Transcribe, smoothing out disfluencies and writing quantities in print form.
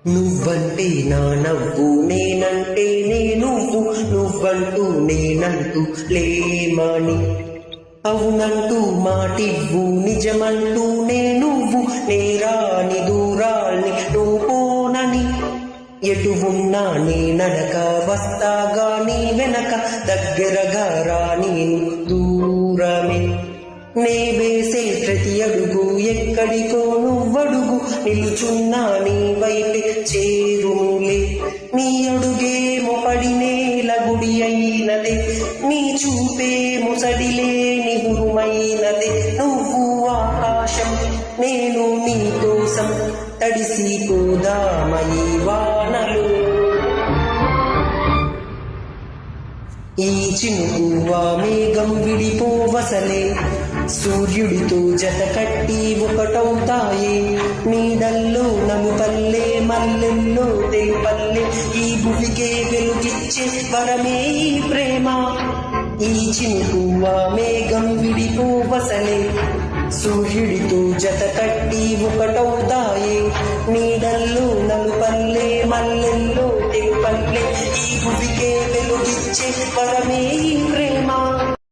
నువ్వంటే నా నవ్వు నేనంటే నే నువ్వు నువ్వంటూ నేనంటూ లేమని అవునంటూ మాటివ్వు నిజమంటూ నే నువ్వు నేరాని దూరాల్ని నువ్వు పోనని ఎటు ఉన్నా నీ నడక వస్తాగా నీ వెనక దగ్గరగా రాని దూరమే నే వేసే ప్రతి అడుగు ఎక్కడికో నువ్వడుగు నిలుచున్నా నీ వైపే చేరునులే నీ అడుగేమో పడి నేల గుడి అయినదే నీ చూపే ముసడిలేని గురుమైనదే నువ్వు ఆకాశం నేను నీ కోసం తడిసిపోదామయి వానలు ఈ చినుకు ఆ మేఘం విడిపోవసలే సూర్యుడితో జత కట్టి ఒకటవుతాయే నీడల్లో నలుపల్లె మల్లెల్లో తెలుపల్లె ఈ భూమికే వెలుగిచ్చే వరమే ఈ ప్రేమ ఈ చినుకు ఆ మేఘం విడిపోవసలే సూర్యుడితో జత కట్టి ఒకటవుతాయే నీడల్లో నలుపల్లె మల్లెల్లో తెలుపల్లె ఈ భూమికే వెలుగిచ్చే వరమే ఈ ప్రేమ